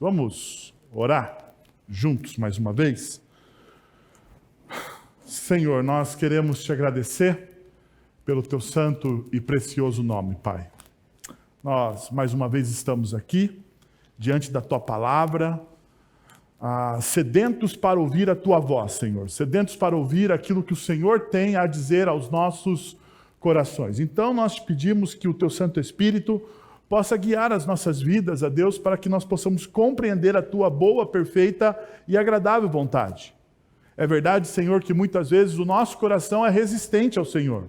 Vamos orar juntos mais uma vez? Senhor, nós queremos te agradecer pelo teu santo e precioso nome, Pai. Nós, mais uma vez, estamos aqui, diante da tua palavra, sedentos para ouvir a tua voz, Senhor, sedentos para ouvir aquilo que o Senhor tem a dizer aos nossos corações. Então, nós te pedimos que o teu Santo Espírito possa guiar as nossas vidas, a Deus, para que nós possamos compreender a tua boa, perfeita e agradável vontade. É verdade, Senhor, que muitas vezes o nosso coração é resistente ao Senhor.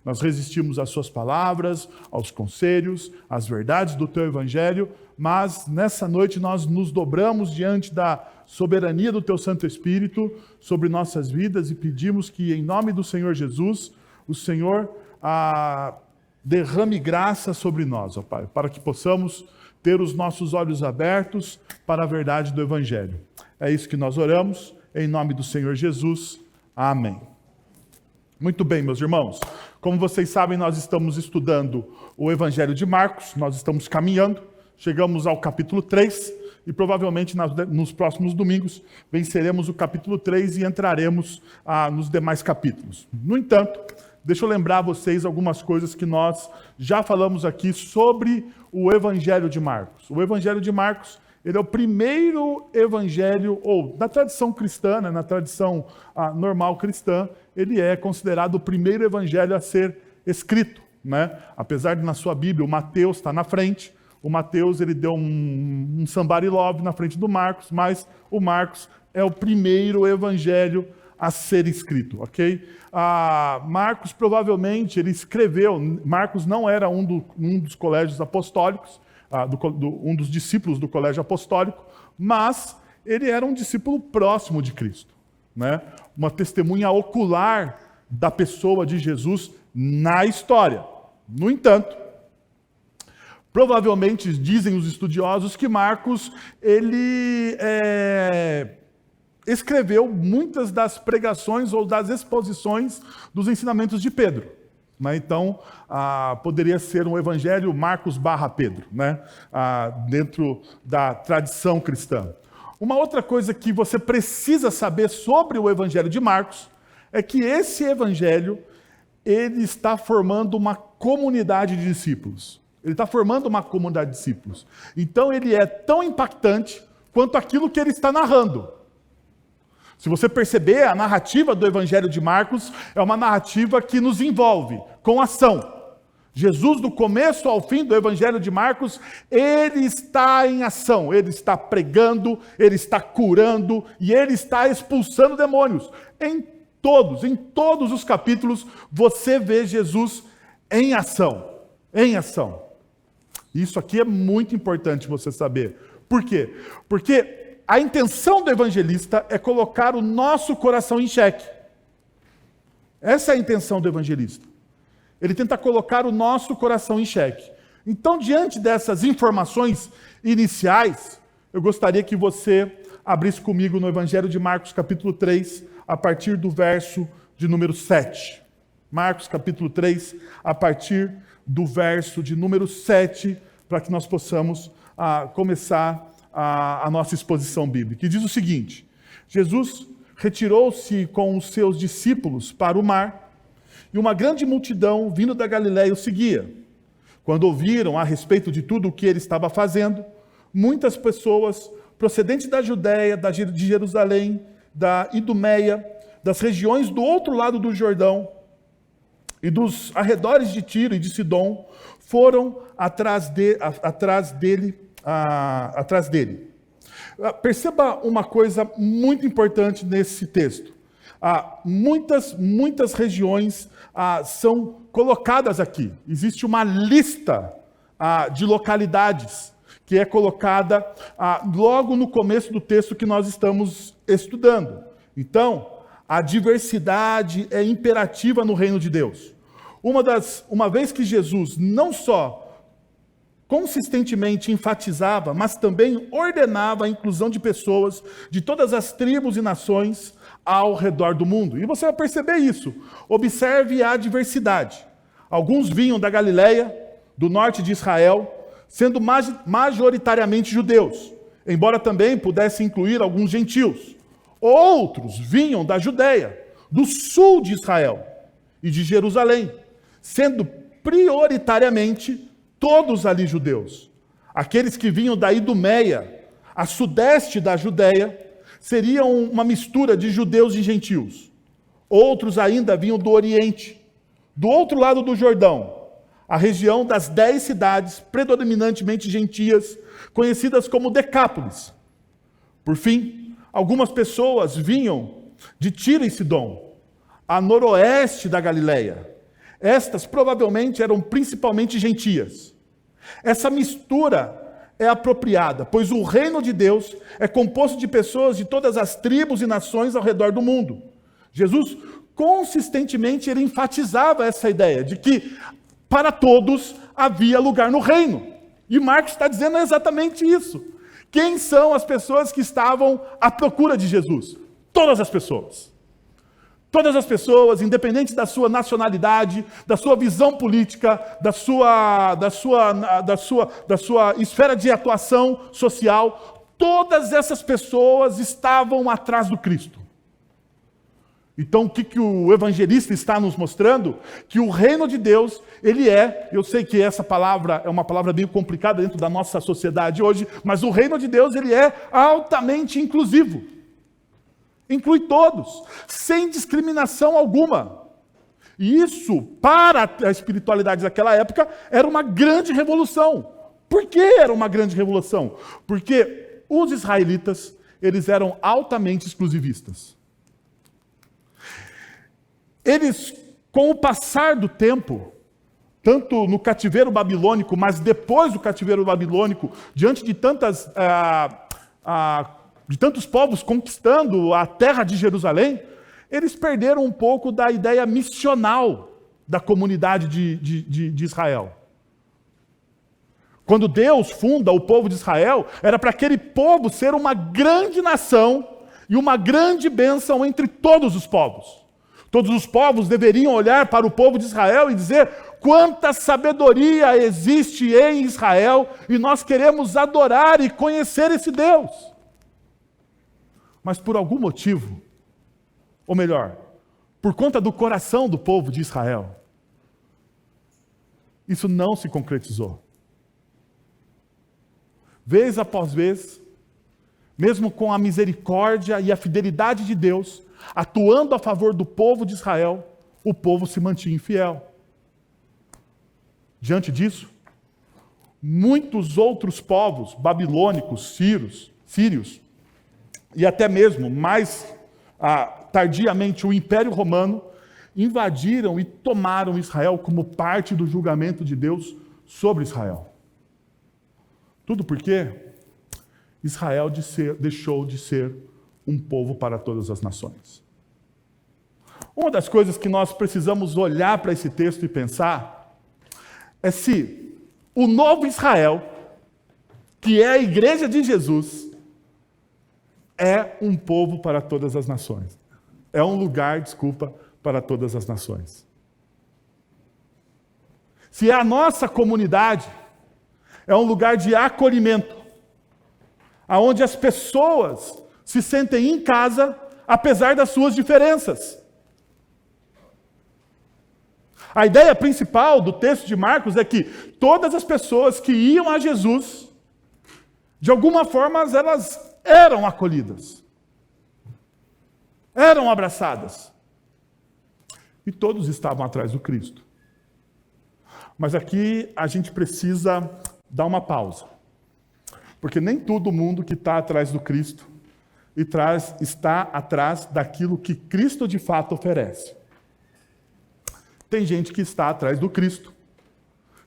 Nós resistimos às suas palavras, aos conselhos, às verdades do teu evangelho, mas nessa noite nós nos dobramos diante da soberania do teu Santo Espírito sobre nossas vidas e pedimos que, em nome do Senhor Jesus, o Senhor derrame graça sobre nós, ó Pai, para que possamos ter os nossos olhos abertos para a verdade do evangelho. É isso que nós oramos, em nome do Senhor Jesus. Amém. Muito bem, meus irmãos. Como vocês sabem, nós estamos estudando o Evangelho de Marcos, nós estamos caminhando, chegamos ao capítulo 3 e provavelmente nos próximos domingos venceremos o capítulo 3 e entraremos nos demais capítulos. No entanto, deixa eu lembrar a vocês algumas coisas que nós já falamos aqui sobre o Evangelho de Marcos. O Evangelho de Marcos, ele é o primeiro evangelho, ou na tradição cristã, na tradição normal cristã, ele é considerado o primeiro evangelho a ser escrito, né? Apesar de na sua Bíblia o Mateus está na frente, o Mateus ele deu um somebody love na frente do Marcos, mas o Marcos é o primeiro evangelho a ser escrito, ok? Marcos provavelmente ele escreveu, Marcos não era um dos colégios apostólicos, um dos discípulos do colégio apostólico, mas ele era um discípulo próximo de Cristo, né? Uma testemunha ocular da pessoa de Jesus na história. No entanto, provavelmente dizem os estudiosos que Marcos ele escreveu muitas das pregações ou das exposições dos ensinamentos de Pedro. Então, poderia ser um evangelho Marcos/Pedro, né? Dentro da tradição cristã. Uma outra coisa que você precisa saber sobre o evangelho de Marcos é que esse evangelho ele está formando uma comunidade de discípulos. Ele está formando uma comunidade de discípulos. Então, ele é tão impactante quanto aquilo que ele está narrando. Se você perceber, a narrativa do Evangelho de Marcos é uma narrativa que nos envolve com ação. Jesus, do começo ao fim do Evangelho de Marcos, ele está em ação, ele está pregando, ele está curando e ele está expulsando demônios. Em todos os capítulos, você vê Jesus em ação, em ação. Isso aqui é muito importante você saber. Por quê? Porque a intenção do evangelista é colocar o nosso coração em xeque. Essa é a intenção do evangelista. Ele tenta colocar o nosso coração em xeque. Então, diante dessas informações iniciais, eu gostaria que você abrisse comigo no Evangelho de Marcos, capítulo 3, a partir do verso de número 7. Marcos, capítulo 3, a partir do verso de número 7, para que nós possamos começar a nossa exposição bíblica, que diz o seguinte: Jesus retirou-se com os seus discípulos para o mar, e uma grande multidão vindo da Galiléia o seguia. Quando ouviram a respeito de tudo o que ele estava fazendo, muitas pessoas procedentes da Judéia, de Jerusalém, da Idumeia, das regiões do outro lado do Jordão e dos arredores de Tiro e de Sidom, foram atrás dele. Perceba uma coisa muito importante nesse texto. Muitas regiões são colocadas aqui. Existe uma lista de localidades que é colocada logo no começo do texto que nós estamos estudando. Então, a diversidade é imperativa no reino de Deus. Uma vez que Jesus não só consistentemente enfatizava, mas também ordenava a inclusão de pessoas de todas as tribos e nações ao redor do mundo. E você vai perceber isso. Observe a diversidade. Alguns vinham da Galiléia, do norte de Israel, sendo majoritariamente judeus. embora também pudesse incluir alguns gentios. Outros vinham da Judéia, do sul de Israel e de Jerusalém, sendo prioritariamente todos ali judeus. Aqueles que vinham da Idumeia, a sudeste da Judéia, seriam uma mistura de judeus e gentios. Outros ainda vinham do Oriente, do outro lado do Jordão, a região das 10 cidades predominantemente gentias, conhecidas como Decápolis. Por fim, algumas pessoas vinham de Tiro e Sidom, a noroeste da Galileia. Estas provavelmente eram principalmente gentias. Essa mistura é apropriada, pois o reino de Deus é composto de pessoas de todas as tribos e nações ao redor do mundo. Jesus consistentemente ele enfatizava essa ideia de que para todos havia lugar no reino. E Marcos está dizendo exatamente isso. Quem são as pessoas que estavam à procura de Jesus? Todas as pessoas. Todas as pessoas, independente da sua nacionalidade, da sua visão política, da sua esfera de atuação social, todas essas pessoas estavam atrás do Cristo. Então, o que o evangelista está nos mostrando? Que o reino de Deus, eu sei que essa palavra é uma palavra bem complicada dentro da nossa sociedade hoje, mas o reino de Deus, ele é altamente inclusivo. Inclui todos, sem discriminação alguma. E isso, para a espiritualidade daquela época, era uma grande revolução. Por que era uma grande revolução? Porque os israelitas, eles eram altamente exclusivistas. Eles, com o passar do tempo, tanto no cativeiro babilônico, mas depois do cativeiro babilônico, diante de tantos povos conquistando a terra de Jerusalém, eles perderam um pouco da ideia missional da comunidade de Israel. Quando Deus funda o povo de Israel, era para aquele povo ser uma grande nação e uma grande bênção entre todos os povos. Todos os povos deveriam olhar para o povo de Israel e dizer: quanta sabedoria existe em Israel e nós queremos adorar e conhecer esse Deus. Mas por algum motivo, ou melhor, por conta do coração do povo de Israel, isso não se concretizou. Vez após vez, mesmo com a misericórdia e a fidelidade de Deus, atuando a favor do povo de Israel, o povo se mantinha infiel. Diante disso, muitos outros povos, babilônicos, sírios, e até mesmo mais tardiamente o Império Romano, invadiram e tomaram Israel como parte do julgamento de Deus sobre Israel. Tudo porque Israel deixou de ser um povo para todas as nações. Uma das coisas que nós precisamos olhar para esse texto e pensar é se o novo Israel, que é a igreja de Jesus, é um povo para todas as nações. É um lugar, para todas as nações. Se a nossa comunidade é um lugar de acolhimento, onde as pessoas se sentem em casa, apesar das suas diferenças. A ideia principal do texto de Marcos é que todas as pessoas que iam a Jesus, de alguma forma, elas eram acolhidas, eram abraçadas. E todos estavam atrás do Cristo. Mas aqui a gente precisa dar uma pausa. Porque nem todo mundo que está atrás do Cristo está atrás daquilo que Cristo de fato oferece. Tem gente que está atrás do Cristo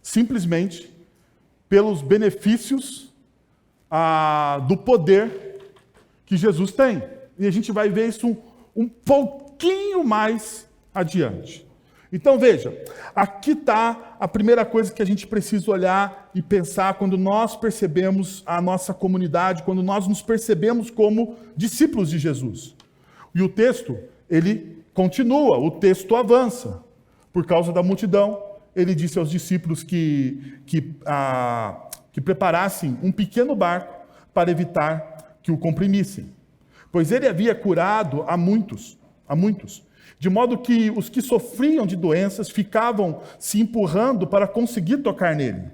simplesmente pelos benefícios do poder que Jesus tem. E a gente vai ver isso um pouquinho mais adiante. Então veja, aqui está a primeira coisa que a gente precisa olhar e pensar quando nós percebemos a nossa comunidade, quando nós nos percebemos como discípulos de Jesus. E o texto, ele continua, o texto avança. Por causa da multidão, ele disse aos discípulos que preparassem um pequeno barco para evitar que o comprimissem. Pois ele havia curado a muitos, de modo que os que sofriam de doenças ficavam se empurrando para conseguir tocar nele.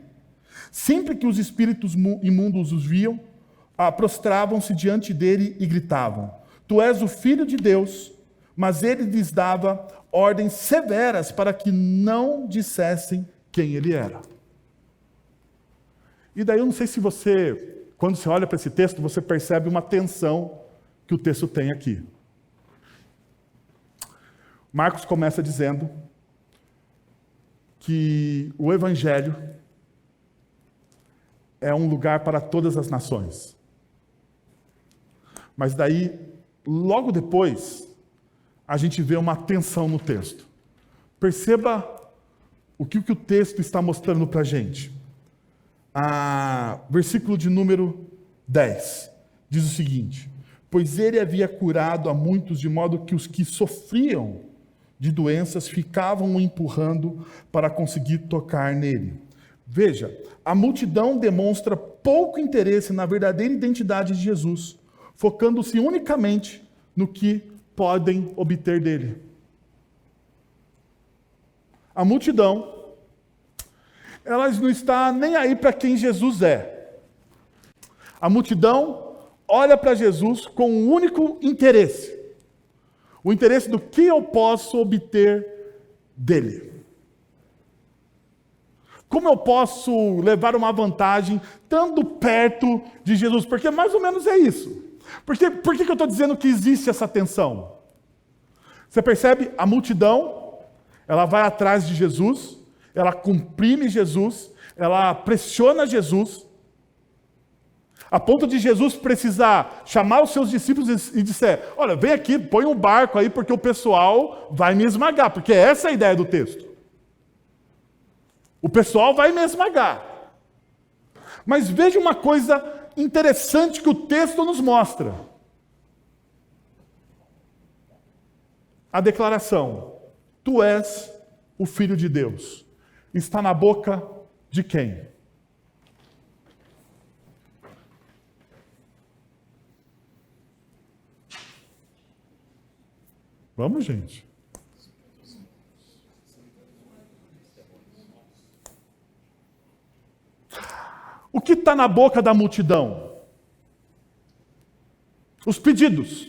Sempre que os espíritos imundos os viam, prostravam-se diante dele e gritavam: Tu és o Filho de Deus. Mas ele lhes dava ordens severas para que não dissessem quem ele era. E daí eu não sei se você, quando você olha para esse texto, você percebe uma tensão que o texto tem aqui. Marcos começa dizendo que o Evangelho é um lugar para todas as nações. Mas daí, logo depois, a gente vê uma tensão no texto. Perceba o que o texto está mostrando para a gente. Versículo de número 10 diz o seguinte: Pois ele havia curado a muitos, de modo que os que sofriam de doenças ficavam o empurrando para conseguir tocar nele. Veja, a multidão demonstra pouco interesse na verdadeira identidade de Jesus, focando-se unicamente no que podem obter dele. A multidão, ela não está nem aí para quem Jesus é. A multidão olha para Jesus com um único interesse: o interesse do que eu posso obter dele. Como eu posso levar uma vantagem estando perto de Jesus? Porque mais ou menos é isso. Por que eu estou dizendo que existe essa tensão? Você percebe? A multidão, ela vai atrás de Jesus, ela comprime Jesus, ela pressiona Jesus, a ponto de Jesus precisar chamar os seus discípulos e dizer: olha, vem aqui, põe um barco aí, porque o pessoal vai me esmagar. Porque essa é a ideia do texto. O pessoal vai me esmagar. Mas veja uma coisa interessante que o texto nos mostra. A declaração: Tu és o Filho de Deus, está na boca de quem? Vamos, gente. O que está na boca da multidão? Os pedidos.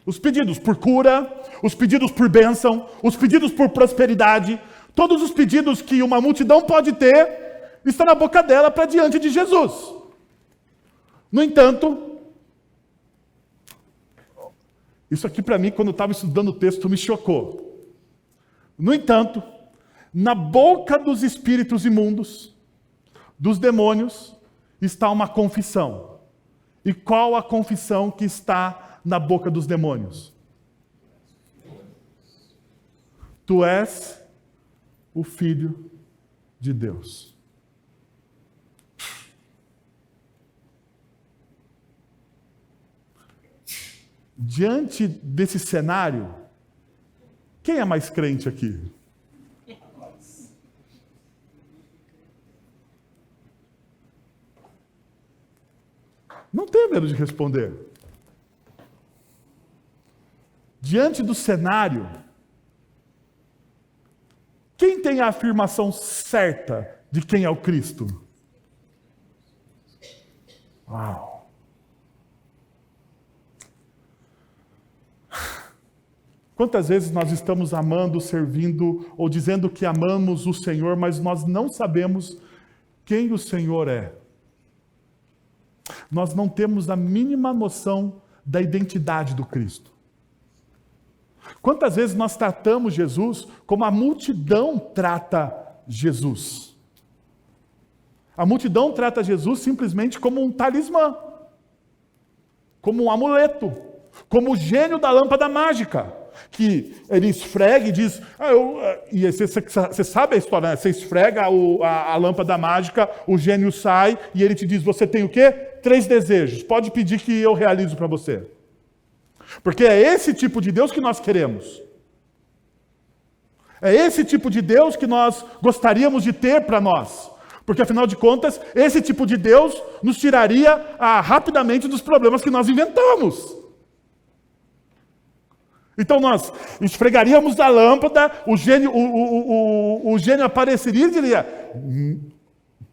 Os pedidos por cura, os pedidos por bênção, os pedidos por prosperidade, todos os pedidos que uma multidão pode ter, estão na boca dela para diante de Jesus. No entanto, isso aqui para mim, quando eu estava estudando o texto, me chocou. No entanto, na boca dos espíritos imundos, dos demônios, está uma confissão. E qual a confissão que está na boca dos demônios? Tu és o Filho de Deus. Diante desse cenário, quem é mais crente aqui? Não tenha medo de responder. Diante do cenário, quem tem a afirmação certa de quem é o Cristo? Uau! Quantas vezes nós estamos amando, servindo ou dizendo que amamos o Senhor, mas nós não sabemos quem o Senhor é. Nós não temos a mínima noção da identidade do Cristo. Quantas vezes nós tratamos Jesus como a multidão trata Jesus? A multidão trata Jesus simplesmente como um talismã, como um amuleto, como o gênio da lâmpada mágica, que ele esfrega e diz, e você sabe a história, né? Você esfrega a lâmpada mágica, o gênio sai e ele te diz, você tem o quê? 3 desejos, pode pedir que eu realizo para você. Porque é esse tipo de Deus que nós queremos. É esse tipo de Deus que nós gostaríamos de ter para nós. Porque, afinal de contas, esse tipo de Deus nos tiraria rapidamente dos problemas que nós inventamos. Então nós esfregaríamos a lâmpada, o gênio apareceria e diria: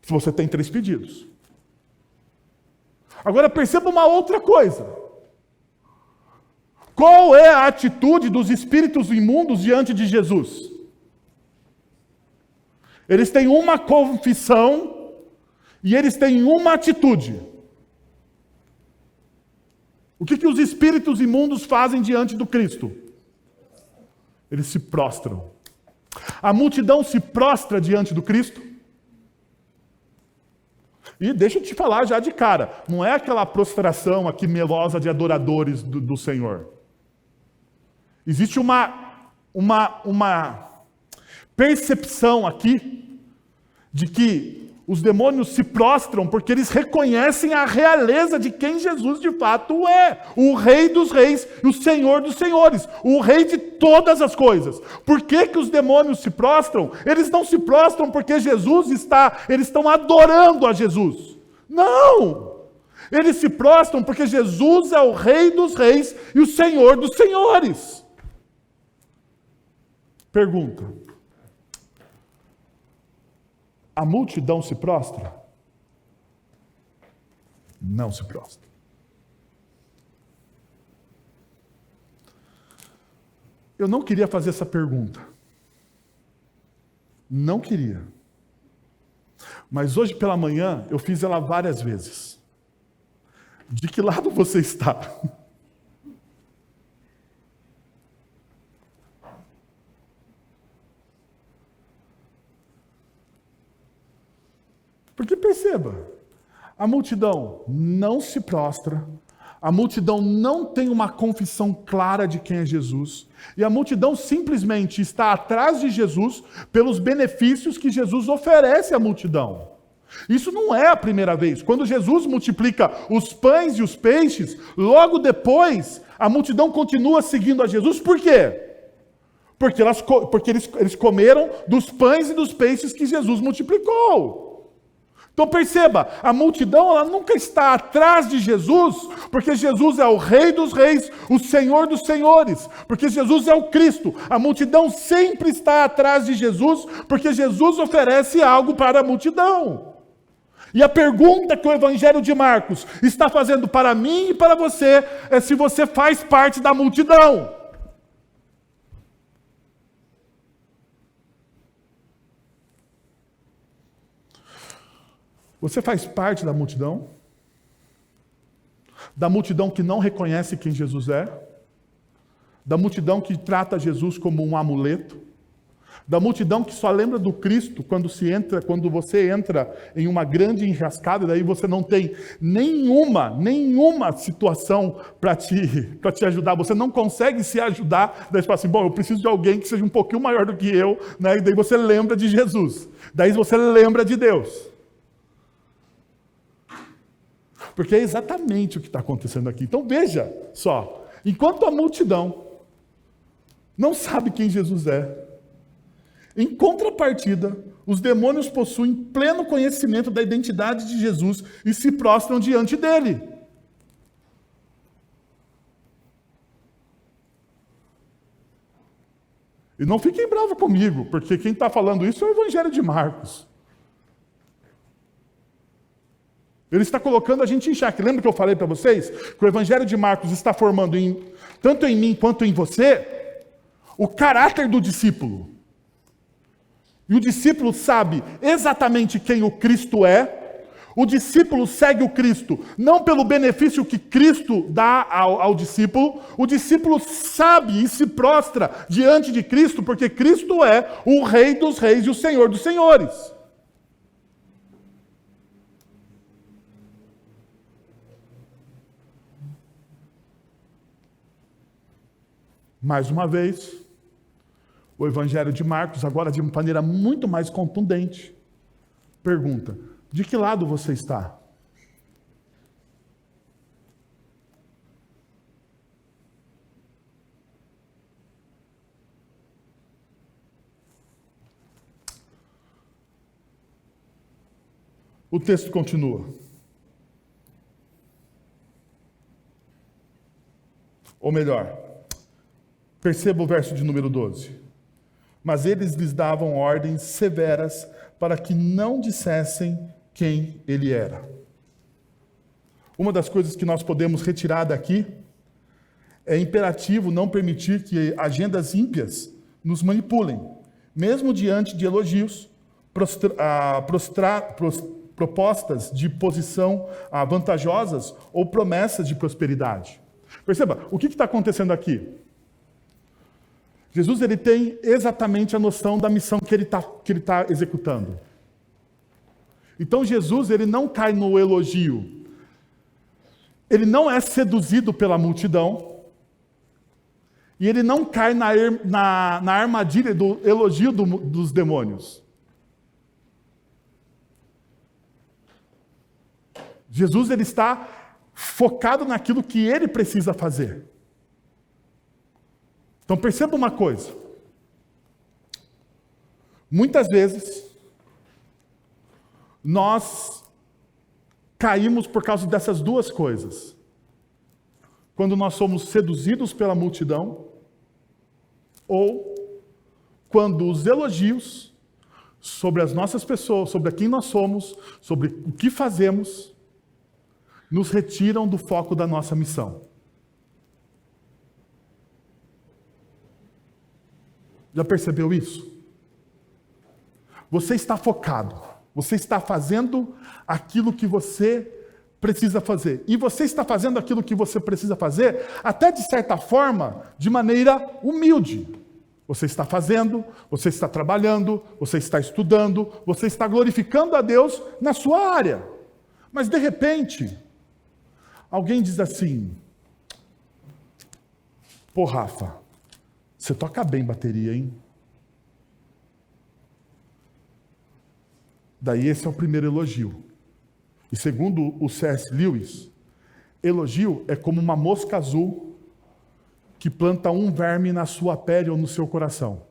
você tem 3 pedidos. Agora perceba uma outra coisa. Qual é a atitude dos espíritos imundos diante de Jesus? Eles têm uma confissão e eles têm uma atitude. O que os espíritos imundos fazem diante do Cristo? Eles se prostram. A multidão se prostra diante do Cristo. E deixa eu te falar já de cara, não é aquela prostração aqui melosa de adoradores do Senhor. Existe uma percepção aqui de que os demônios se prostram porque eles reconhecem a realeza de quem Jesus de fato é. O Rei dos Reis e o Senhor dos Senhores. O Rei de todas as coisas. Por que os demônios se prostram? Eles não se prostram porque eles estão adorando a Jesus. Não! Eles se prostram porque Jesus é o Rei dos Reis e o Senhor dos Senhores. Pergunta: a multidão se prostra? Não se prostra. Eu não queria fazer essa pergunta. Não queria. Mas hoje pela manhã eu fiz ela várias vezes. De que lado você está? Porque perceba, a multidão não se prostra, a multidão não tem uma confissão clara de quem é Jesus, e a multidão simplesmente está atrás de Jesus pelos benefícios que Jesus oferece à multidão. Isso não é a primeira vez. Quando Jesus multiplica os pães e os peixes, logo depois a multidão continua seguindo a Jesus. Por quê? Porque eles comeram dos pães e dos peixes que Jesus multiplicou. Então perceba, a multidão ela nunca está atrás de Jesus, porque Jesus é o Rei dos Reis, o Senhor dos Senhores, porque Jesus é o Cristo. A multidão sempre está atrás de Jesus, porque Jesus oferece algo para a multidão. E a pergunta que o Evangelho de Marcos está fazendo para mim e para você é se você faz parte da multidão. Você faz parte da multidão? Da multidão que não reconhece quem Jesus é? Da multidão que trata Jesus como um amuleto? Da multidão que só lembra do Cristo quando você entra em uma grande enrascada, e daí você não tem nenhuma situação para te ajudar, você não consegue se ajudar, daí você fala assim, bom, eu preciso de alguém que seja um pouquinho maior do que eu, né? E daí você lembra de Jesus, daí você lembra de Deus. Porque é exatamente o que está acontecendo aqui. Então veja só, enquanto a multidão não sabe quem Jesus é, em contrapartida, os demônios possuem pleno conhecimento da identidade de Jesus e se prostram diante dele. E não fiquem bravos comigo, porque quem está falando isso é o Evangelho de Marcos. Ele está colocando a gente em xeque. Lembra que eu falei para vocês que o Evangelho de Marcos está formando, tanto em mim quanto em você, o caráter do discípulo. E o discípulo sabe exatamente quem o Cristo é. O discípulo segue o Cristo não pelo benefício que Cristo dá ao discípulo. O discípulo sabe e se prostra diante de Cristo porque Cristo é o Rei dos Reis e o Senhor dos Senhores. Mais uma vez, o Evangelho de Marcos, agora de maneira muito mais contundente, pergunta: de que lado você está? O texto continua. Ou melhor, perceba o verso de número 12. Mas eles lhes davam ordens severas para que não dissessem quem ele era. Uma das coisas que nós podemos retirar daqui é imperativo não permitir que agendas ímpias nos manipulem, mesmo diante de elogios, propostas de posição vantajosas ou promessas de prosperidade. Perceba, o que está acontecendo aqui? Jesus ele tem exatamente a noção da missão que ele tá executando. Então Jesus ele não cai no elogio. Ele não é seduzido pela multidão. E ele não cai na armadilha do elogio dos demônios. Jesus ele está focado naquilo que ele precisa fazer. Então perceba uma coisa. Muitas vezes, nós caímos por causa dessas duas coisas. Quando nós somos seduzidos pela multidão, ou quando os elogios sobre as nossas pessoas, sobre quem nós somos, sobre o que fazemos, nos retiram do foco da nossa missão. Já percebeu isso? Você está focado. Você está fazendo aquilo que você precisa fazer. E você está fazendo aquilo que você precisa fazer, até de certa forma, de maneira humilde. Você está fazendo, você está trabalhando, você está estudando, você está glorificando a Deus na sua área. Mas de repente, alguém diz assim: pô, Rafa, você toca bem bateria, hein? Daí esse é o primeiro elogio. E segundo o C.S. Lewis, elogio é como uma mosca azul que planta um verme na sua pele ou no seu coração.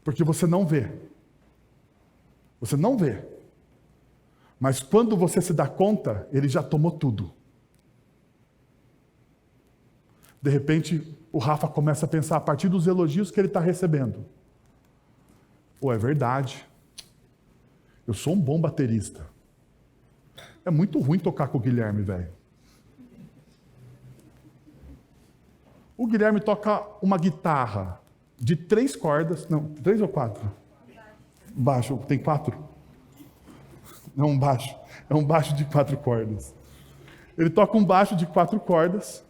Porque você não vê. Você não vê. Mas quando você se dá conta, ele já tomou tudo. De repente, o Rafa começa a pensar a partir dos elogios que ele está recebendo. Pô, é verdade. Eu sou um bom baterista. É muito ruim tocar com o Guilherme, velho. O Guilherme toca uma guitarra de 3 cordas. Não, 3 ou 4? Baixo. Tem 4? É um baixo. É um baixo de 4 cordas. Ele toca um baixo de 4 cordas.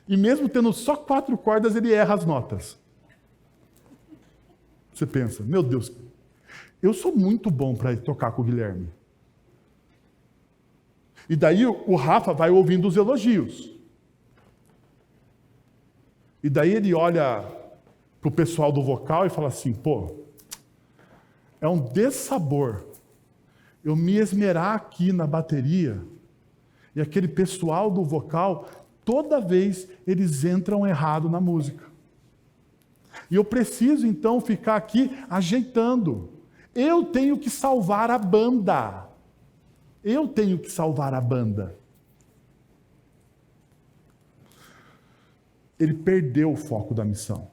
E mesmo tendo só 4 cordas, ele erra as notas. Você pensa, meu Deus, eu sou muito bom para tocar com o Guilherme. E daí o Rafa vai ouvindo os elogios. E daí ele olha para o pessoal do vocal e fala assim, pô, é um dessabor eu me esmerar aqui na bateria e aquele pessoal do vocal, toda vez eles entram errado na música. E eu preciso então ficar aqui ajeitando. Eu tenho que salvar a banda. Eu tenho que salvar a banda. Ele perdeu o foco da missão.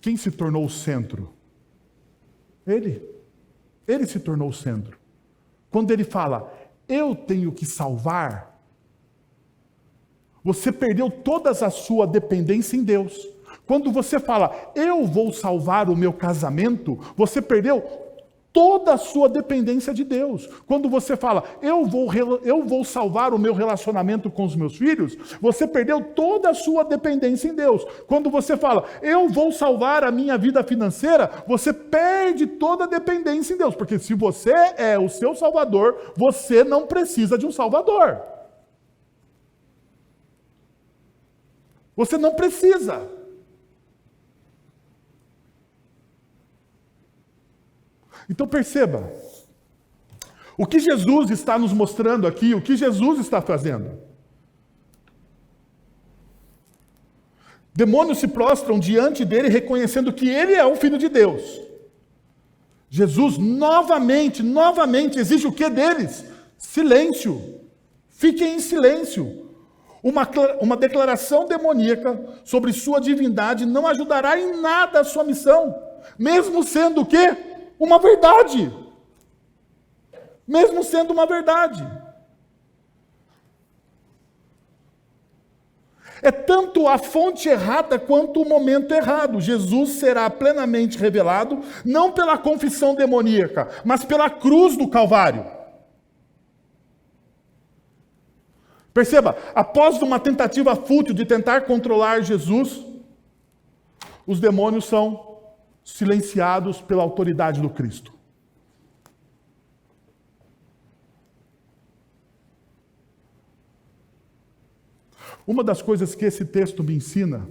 Quem se tornou o centro? Ele. Ele se tornou o centro. Quando ele fala, eu tenho que salvar, você perdeu toda a sua dependência em Deus. Quando você fala, eu vou salvar o meu casamento, você perdeu toda a sua dependência de Deus. Quando você fala, eu vou salvar o meu relacionamento com os meus filhos, você perdeu toda a sua dependência em Deus. Quando você fala, eu vou salvar a minha vida financeira, você perde toda a dependência em Deus. Porque se você é o seu salvador, você não precisa de um salvador. Você não precisa. Então perceba, o que Jesus está nos mostrando aqui, o que Jesus está fazendo. Demônios se prostram diante dele, reconhecendo que ele é o Filho de Deus. Jesus novamente exige o que deles? Silêncio. Fiquem em silêncio. Uma declaração demoníaca sobre sua divindade não ajudará em nada a sua missão, mesmo sendo o quê? Uma verdade. Mesmo sendo uma verdade. É tanto a fonte errada quanto o momento errado. Jesus será plenamente revelado, não pela confissão demoníaca, mas pela cruz do Calvário. Perceba, após uma tentativa fútil de tentar controlar Jesus, os demônios são silenciados pela autoridade do Cristo. Uma das coisas que esse texto me ensina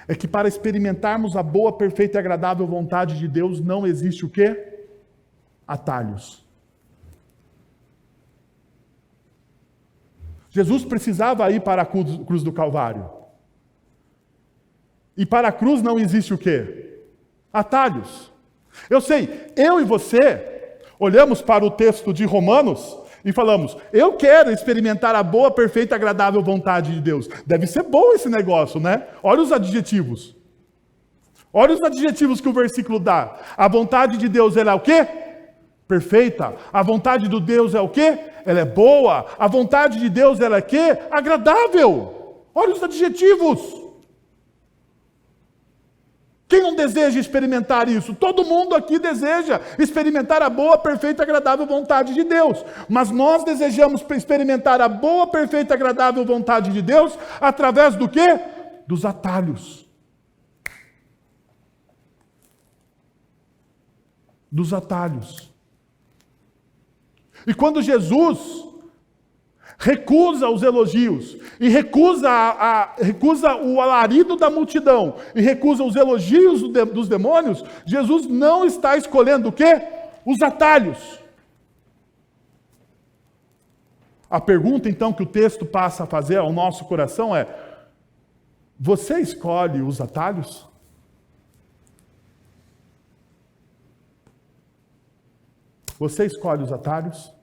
é que para experimentarmos a boa, perfeita e agradável vontade de Deus não existe o quê? Atalhos. Jesus precisava ir para a cruz do Calvário. E para a cruz não existe o quê? Atalhos. Eu sei, eu e você olhamos para o texto de Romanos e falamos, eu quero experimentar a boa, perfeita e agradável vontade de Deus. Deve ser bom esse negócio, né? Olha os adjetivos. Olha os adjetivos que o versículo dá. A vontade de Deus, ela é o quê? Perfeita. A vontade de Deus é o quê? Ela é boa. A vontade de Deus, ela é o quê? Agradável. Olha os adjetivos. Quem não deseja experimentar isso? Todo mundo aqui deseja experimentar a boa, perfeita e agradável vontade de Deus. Mas nós desejamos experimentar a boa, perfeita e agradável vontade de Deus através do quê? Dos atalhos. Dos atalhos. E quando Jesus recusa os elogios, e recusa o alarido da multidão, e recusa os elogios dos demônios, Jesus não está escolhendo o quê? Os atalhos. A pergunta, então, que o texto passa a fazer ao nosso coração é: você escolhe os atalhos? Você escolhe os atalhos?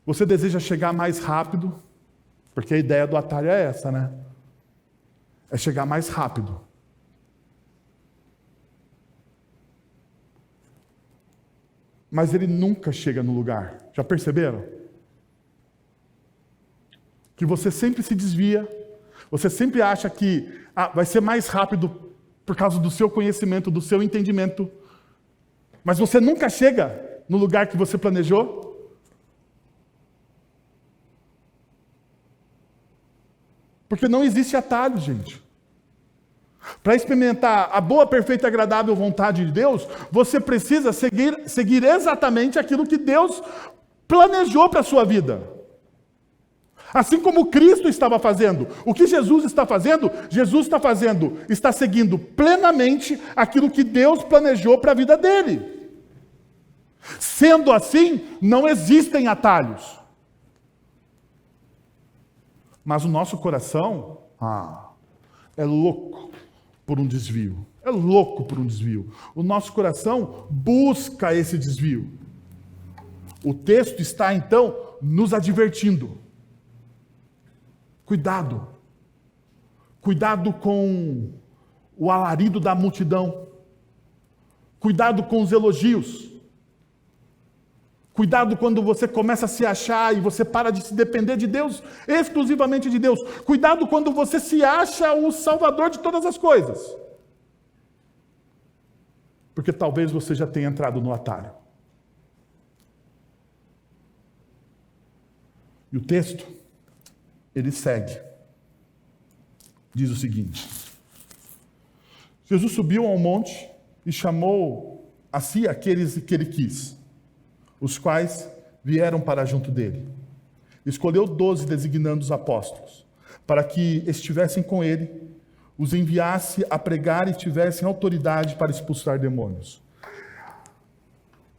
Você deseja chegar mais rápido? Porque a ideia do atalho é essa, né? É chegar mais rápido. Mas ele nunca chega no lugar. Já perceberam? Que você sempre se desvia, você sempre acha que vai ser mais rápido por causa do seu conhecimento, do seu entendimento. Mas você nunca chega no lugar que você planejou. Porque não existe atalho, gente. Para experimentar a boa, perfeita e agradável vontade de Deus, você precisa seguir exatamente aquilo que Deus planejou para a sua vida. Assim como Cristo estava fazendo. O que Jesus está fazendo? Jesus está seguindo plenamente aquilo que Deus planejou para a vida dele. Sendo assim, não existem atalhos. Mas o nosso coração, é louco por um desvio. É louco por um desvio. O nosso coração busca esse desvio. O texto está, então, nos advertindo. Cuidado. Cuidado com o alarido da multidão. Cuidado com os elogios. Cuidado quando você começa a se achar e você para de se depender de Deus, exclusivamente de Deus. Cuidado quando você se acha o salvador de todas as coisas. Porque talvez você já tenha entrado no atalho. E o texto, ele segue. Diz o seguinte: Jesus subiu ao monte e chamou a si aqueles que ele quis, os quais vieram para junto dele. Escolheu 12, designando os apóstolos, para que estivessem com ele, os enviasse a pregar e tivessem autoridade para expulsar demônios.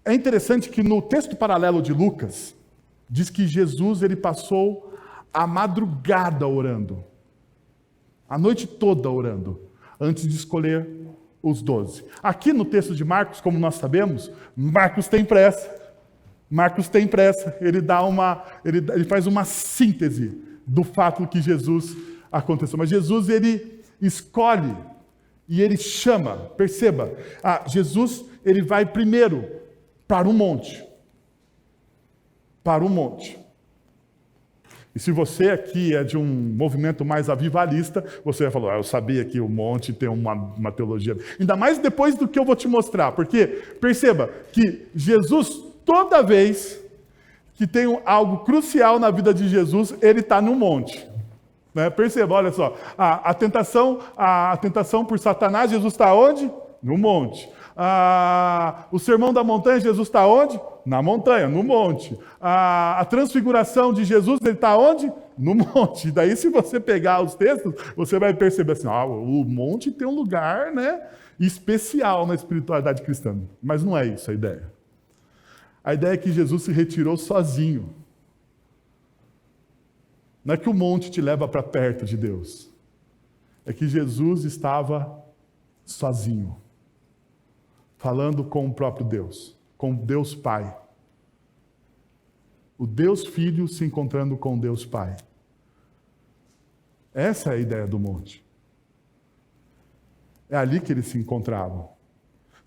É interessante que no texto paralelo de Lucas, diz que Jesus ele passou a madrugada orando. A noite toda orando, antes de escolher os 12. Aqui no texto de Marcos, como nós sabemos, Marcos tem pressa. Marcos tem pressa. Ele faz uma síntese do fato que Jesus aconteceu. Mas Jesus, ele escolhe e ele chama. Perceba, Jesus, ele vai primeiro para um monte. Para um monte. E se você aqui é de um movimento mais avivalista, você vai falar, eu sabia que o monte tem uma teologia. Ainda mais depois do que eu vou te mostrar. Porque, perceba, que Jesus, toda vez que tem algo crucial na vida de Jesus, ele está no monte. Né? Perceba, olha só, a tentação por Satanás, Jesus está onde? No monte. O sermão da montanha, Jesus está onde? Na montanha, no monte. A transfiguração de Jesus, ele está onde? No monte. Daí, se você pegar os textos, você vai perceber assim, o monte tem um lugar, né, especial na espiritualidade cristã. Mas não é isso a ideia. A ideia é que Jesus se retirou sozinho. Não é que o monte te leva para perto de Deus. É que Jesus estava sozinho. Falando com o próprio Deus, com Deus Pai. O Deus Filho se encontrando com Deus Pai. Essa é a ideia do monte. É ali que eles se encontravam.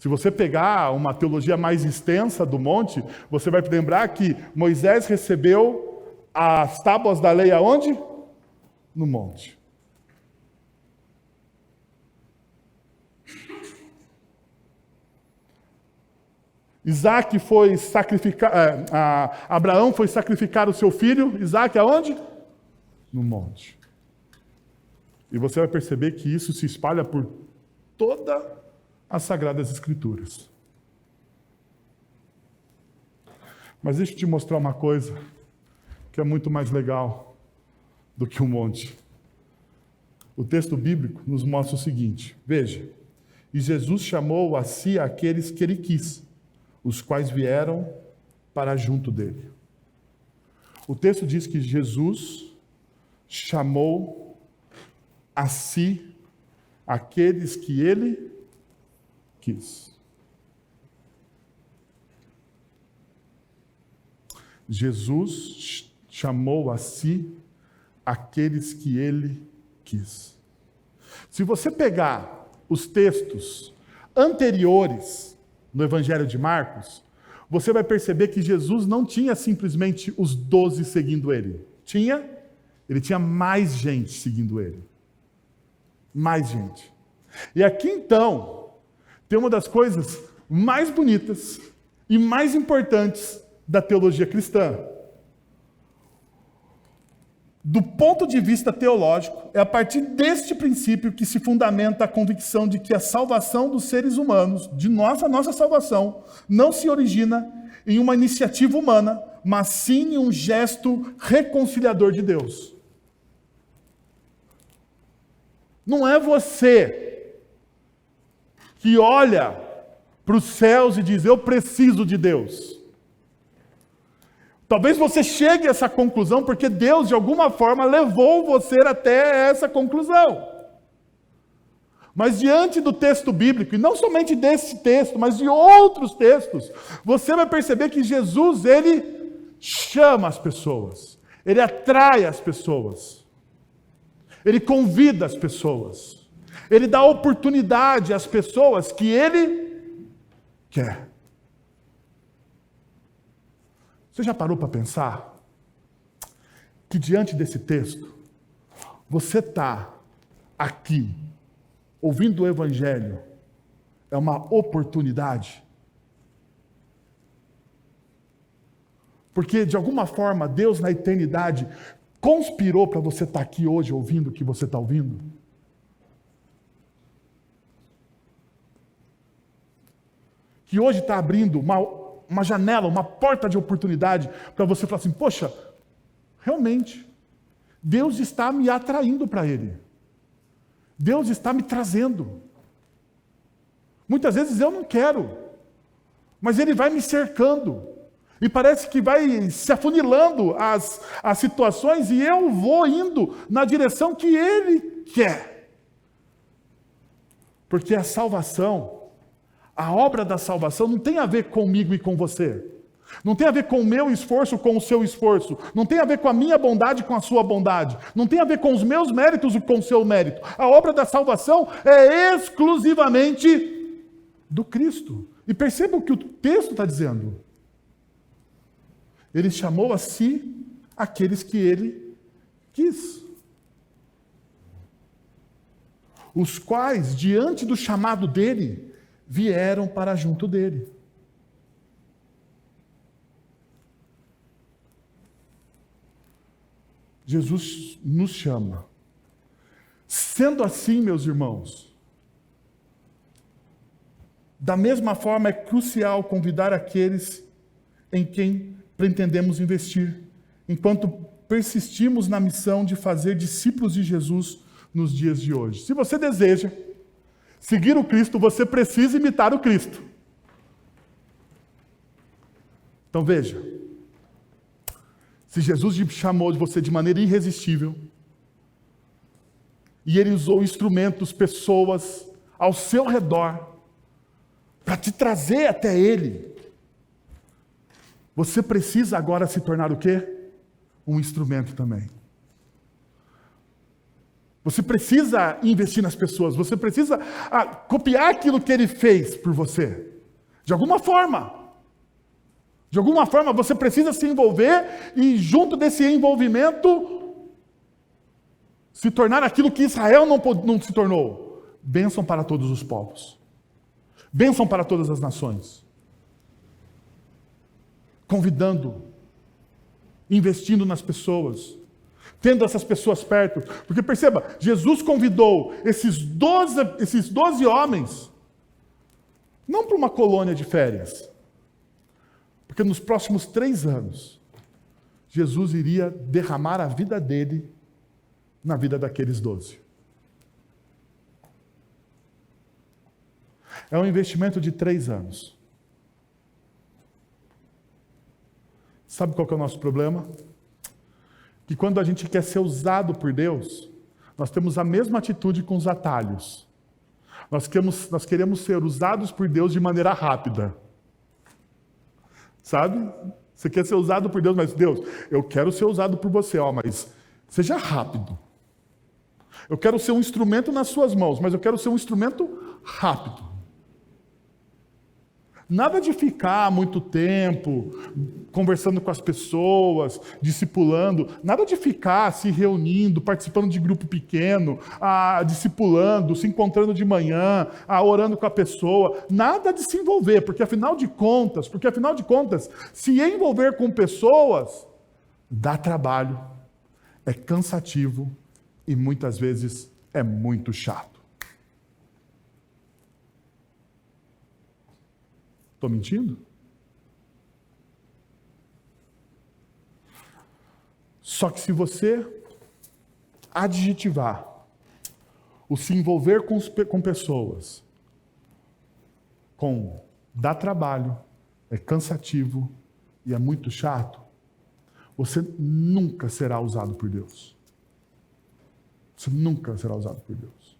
Se você pegar uma teologia mais extensa do monte, você vai lembrar que Moisés recebeu as tábuas da lei aonde? No monte. Isaac foi sacrificar, Abraão foi sacrificar o seu filho, Isaac aonde? No monte. E você vai perceber que isso se espalha por todas as Sagradas Escrituras. Mas deixa eu te mostrar uma coisa que é muito mais legal do que um monte. O texto bíblico nos mostra o seguinte, veja, e Jesus chamou a si aqueles que ele quis, os quais vieram para junto dele. O texto diz que Jesus chamou a si aqueles que ele quis. Jesus chamou a si aqueles que ele quis. Se você pegar os textos anteriores no Evangelho de Marcos, você vai perceber que Jesus não tinha simplesmente os 12 seguindo ele. Ele tinha mais gente seguindo ele. Mais gente. E aqui então, tem uma das coisas mais bonitas e mais importantes da teologia cristã. Do ponto de vista teológico, é a partir deste princípio que se fundamenta a convicção de que a salvação dos seres humanos, a nossa salvação, não se origina em uma iniciativa humana, mas sim em um gesto reconciliador de Deus. Não é você que olha para os céus e diz, eu preciso de Deus. Talvez você chegue a essa conclusão porque Deus, de alguma forma, levou você até essa conclusão. Mas diante do texto bíblico, e não somente desse texto, mas de outros textos, você vai perceber que Jesus, ele chama as pessoas, ele atrai as pessoas, ele convida as pessoas, ele dá oportunidade às pessoas que ele quer. Você já parou para pensar que diante desse texto, você está aqui, ouvindo o Evangelho, é uma oportunidade? Porque, de alguma forma, Deus na eternidade conspirou para você estar aqui hoje ouvindo o que você está ouvindo? Que hoje está abrindo uma janela, uma porta de oportunidade para você falar assim, poxa, realmente, Deus está me atraindo para Ele. Deus está me trazendo. Muitas vezes eu não quero, mas Ele vai me cercando. E parece que vai se afunilando as situações e eu vou indo na direção que Ele quer. Porque a salvação, a obra da salvação não tem a ver comigo e com você. Não tem a ver com o meu esforço, com o seu esforço. Não tem a ver com a minha bondade, com a sua bondade. Não tem a ver com os meus méritos e com o seu mérito. A obra da salvação é exclusivamente do Cristo. E perceba o que o texto está dizendo. Ele chamou a si aqueles que ele quis. Os quais, diante do chamado dele, vieram para junto dele. Jesus nos chama. Sendo assim, meus irmãos, da mesma forma é crucial convidar aqueles em quem pretendemos investir, enquanto persistimos na missão de fazer discípulos de Jesus nos dias de hoje. Se você deseja seguir o Cristo, você precisa imitar o Cristo. Então veja, se Jesus chamou você de maneira irresistível, e Ele usou instrumentos, pessoas ao seu redor, para te trazer até Ele, você precisa agora se tornar o quê? Um instrumento também. Você precisa investir nas pessoas, você precisa copiar aquilo que Ele fez por você. De alguma forma. De alguma forma você precisa se envolver e junto desse envolvimento se tornar aquilo que Israel não se tornou. Bênção para todos os povos. Bênção para todas as nações. Convidando, investindo nas pessoas, tendo essas pessoas perto. Porque perceba, Jesus convidou esses 12 homens, não para uma colônia de férias, porque nos próximos 3 anos, Jesus iria derramar a vida dele na vida daqueles 12. É um investimento de 3 anos. Sabe qual que é o nosso problema? Que quando a gente quer ser usado por Deus, nós temos a mesma atitude com os atalhos. Nós queremos ser usados por Deus de maneira rápida. Sabe? Você quer ser usado por Deus, mas Deus, eu quero ser usado por você, mas seja rápido. Eu quero ser um instrumento nas suas mãos, mas eu quero ser um instrumento rápido. Nada de ficar muito tempo conversando com as pessoas, discipulando. Nada de ficar se reunindo, participando de grupo pequeno, discipulando, se encontrando de manhã, orando com a pessoa. Nada de se envolver, porque afinal de contas, se envolver com pessoas dá trabalho, é cansativo e muitas vezes é muito chato. Estou mentindo? Só que se você adjetivar o se envolver com pessoas com dá trabalho, é cansativo e é muito chato, você nunca será usado por Deus. Você nunca será usado por Deus.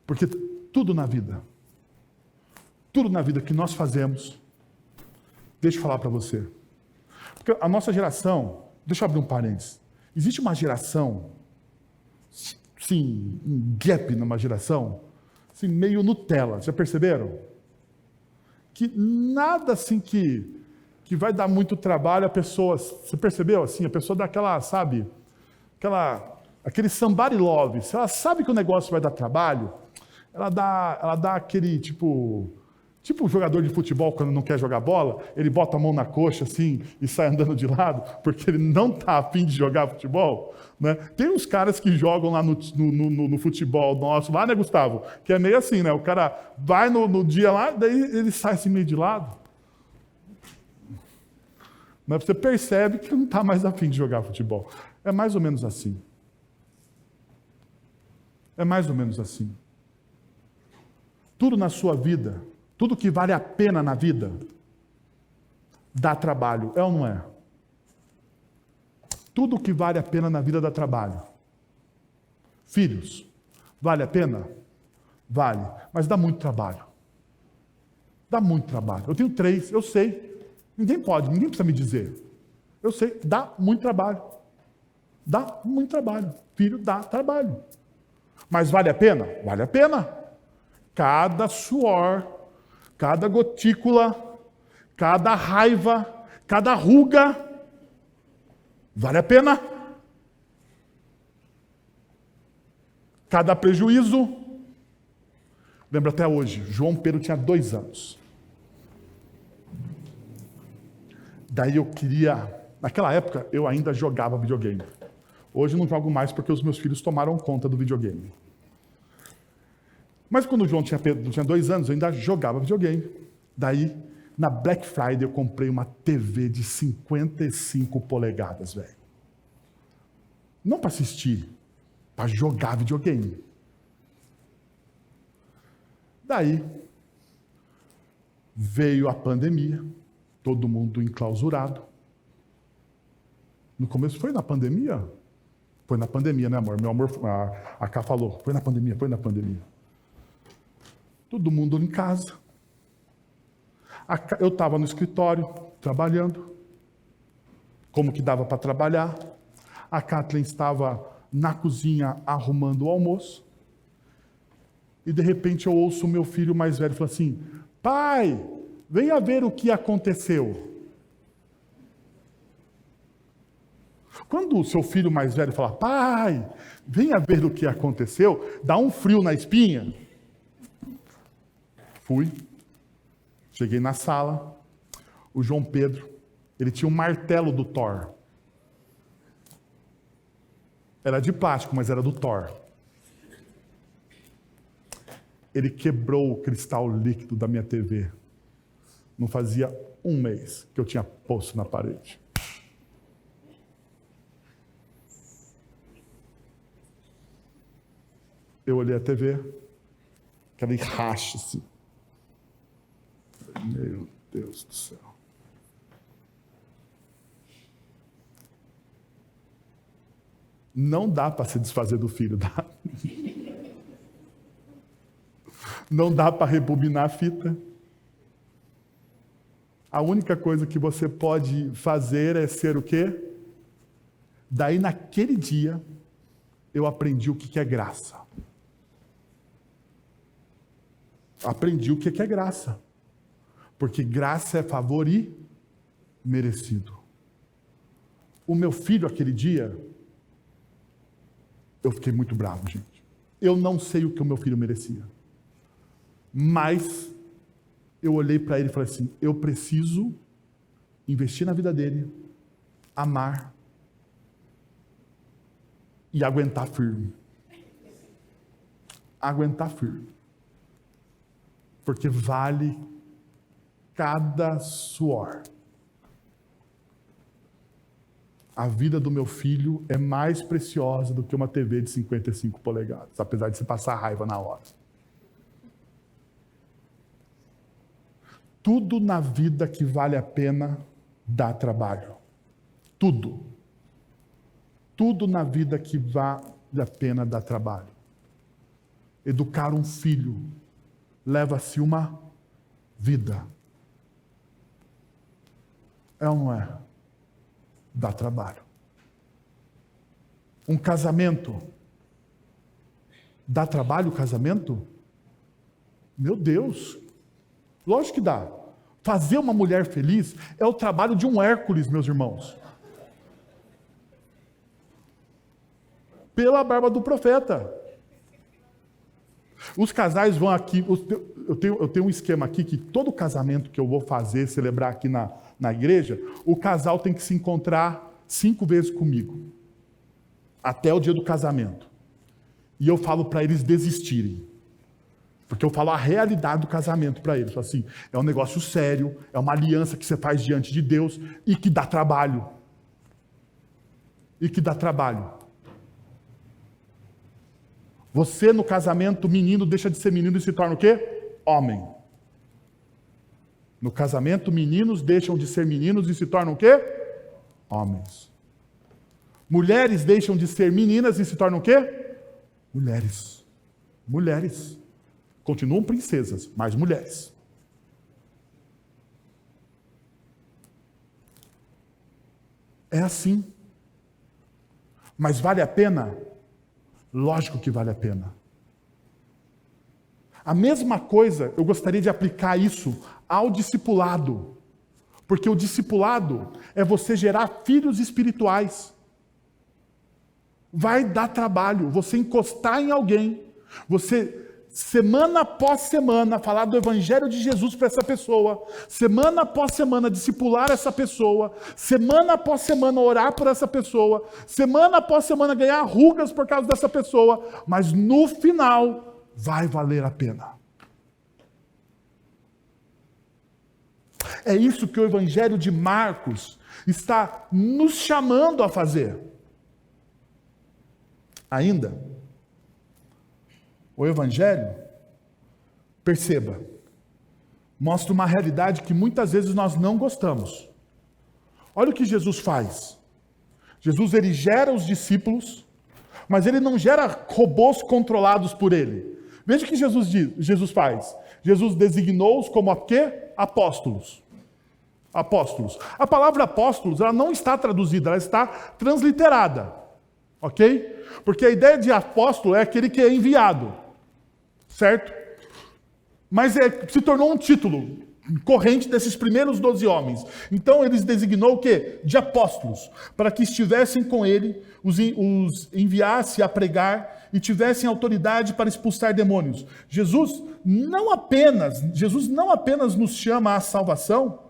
Porque tudo na vida que nós fazemos, deixa eu falar para você. Porque a nossa geração, deixa eu abrir um parênteses, existe uma geração, sim, um gap numa geração, assim, meio Nutella, já perceberam? Que nada assim que vai dar muito trabalho a pessoa, você percebeu assim? A pessoa dá aquela, sabe, aquele somebody love, se ela sabe que o negócio vai dar trabalho, ela dá aquele tipo o jogador de futebol quando não quer jogar bola, ele bota a mão na coxa assim e sai andando de lado, porque ele não está a fim de jogar futebol. Né? Tem uns caras que jogam lá no futebol nosso, lá, né, Gustavo? Que é meio assim, né? O cara vai no dia lá, daí ele sai assim meio de lado. Mas você percebe que não está mais a fim de jogar futebol. É mais ou menos assim. É mais ou menos assim. Tudo na sua vida, Tudo que vale a pena na vida dá trabalho, é ou não é? Tudo que vale a pena na vida dá trabalho. Filhos, vale a pena? Vale, mas dá muito trabalho. Dá muito trabalho. Eu tenho 3, eu sei. Ninguém precisa me dizer. Eu sei, dá muito trabalho. Dá muito trabalho. Filho dá trabalho. Mas vale a pena? Vale a pena. Cada suor, cada gotícula, cada raiva, cada ruga, vale a pena. Cada prejuízo. Lembro até hoje, João Pedro tinha 2 anos. Daí eu queria... Naquela época, eu ainda jogava videogame. Hoje não jogo mais porque os meus filhos tomaram conta do videogame. Mas quando o João tinha 2 anos, eu ainda jogava videogame. Daí, na Black Friday, eu comprei uma TV de 55 polegadas, velho. Não para assistir, para jogar videogame. Daí, veio a pandemia, todo mundo enclausurado. No começo foi na pandemia? Foi na pandemia, né, amor? Meu amor, a Cá falou, foi na pandemia. Todo mundo em casa. Eu estava no escritório, trabalhando, como que dava para trabalhar. A Kathleen estava na cozinha arrumando o almoço. E de repente eu ouço o meu filho mais velho falar assim: pai, venha ver o que aconteceu. Quando o seu filho mais velho fala: pai, venha ver o que aconteceu, dá um frio na espinha. Fui, cheguei na sala, o João Pedro, ele tinha um martelo do Thor. Era de plástico, mas era do Thor. Ele quebrou o cristal líquido da minha TV. Não fazia 1 mês que eu tinha posto na parede. Eu olhei a TV, aquele racha-se. Meu Deus do céu. Não dá para se desfazer do filho, dá? Não dá para rebobinar a fita. A única coisa que você pode fazer é ser o quê? Daí, naquele dia, eu aprendi o que é graça. Aprendi o que é graça. Porque graça é favor e merecido. O meu filho, aquele dia, eu fiquei muito bravo, gente. Eu não sei o que o meu filho merecia. Mas eu olhei para ele e falei assim: eu preciso investir na vida dele, amar e aguentar firme. Aguentar firme. Porque vale cada suor. A vida do meu filho é mais preciosa do que uma TV de 55 polegadas, apesar de você passar raiva na hora. Tudo na vida que vale a pena dá trabalho. Tudo. Tudo na vida que vale a pena dá trabalho. Educar um filho leva-se uma vida. É ou não é? Dá trabalho. Um casamento. Dá trabalho o casamento? Meu Deus! Lógico que dá. Fazer uma mulher feliz é o trabalho de um Hércules, meus irmãos. Pela barba do profeta. Os casais vão aqui, eu tenho um esquema aqui que todo casamento que eu vou fazer, celebrar aqui na igreja, o casal tem que se encontrar 5 vezes comigo. Até o dia do casamento. E eu falo para eles desistirem. Porque eu falo a realidade do casamento para eles. Assim, é um negócio sério, é uma aliança que você faz diante de Deus e que dá trabalho. E que dá trabalho. Você no casamento, menino, deixa de ser menino e se torna o quê? Homem. No casamento, meninos deixam de ser meninos e se tornam o quê? Homens. Mulheres deixam de ser meninas e se tornam o quê? Mulheres. Mulheres. Continuam princesas, mas mulheres. É assim. Mas vale a pena? Lógico que vale a pena. A mesma coisa, eu gostaria de aplicar isso ao discipulado. Porque o discipulado é você gerar filhos espirituais. Vai dar trabalho você encostar em alguém, você, semana após semana, falar do Evangelho de Jesus para essa pessoa, semana após semana, discipular essa pessoa, semana após semana, orar por essa pessoa, semana após semana, ganhar rugas por causa dessa pessoa, mas no final, vai valer a pena. É isso que o Evangelho de Marcos está nos chamando a fazer. Ainda, o Evangelho, perceba, mostra uma realidade que muitas vezes nós não gostamos. Olha o que Jesus faz. Jesus, ele gera os discípulos, mas ele não gera robôs controlados por ele. Veja o que Jesus faz. Jesus designou-os como o quê? Apóstolos. Apóstolos. A palavra apóstolos, ela não está traduzida, ela está transliterada. Ok? Porque a ideia de apóstolo é aquele que é enviado. Certo? Mas se tornou um título corrente desses primeiros 12 homens. Então eles designou o quê? De apóstolos, para que estivessem com ele, os enviasse a pregar e tivessem autoridade para expulsar demônios. Jesus não apenas nos chama à salvação,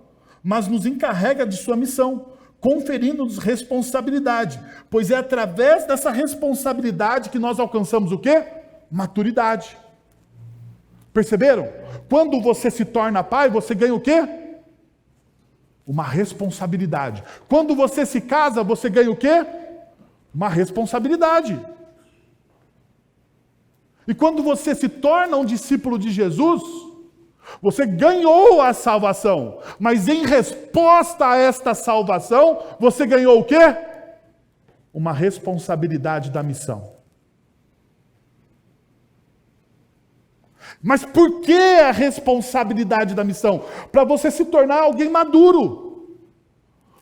mas nos encarrega de sua missão, conferindo-nos responsabilidade, pois é através dessa responsabilidade que nós alcançamos o quê? Maturidade. Perceberam? Quando você se torna pai, você ganha o quê? Uma responsabilidade. Quando você se casa, você ganha o quê? Uma responsabilidade. E quando você se torna um discípulo de Jesus, você ganhou a salvação. Mas em resposta a esta salvação, você ganhou o quê? Uma responsabilidade da missão. Mas por que a responsabilidade da missão? Para você se tornar alguém maduro.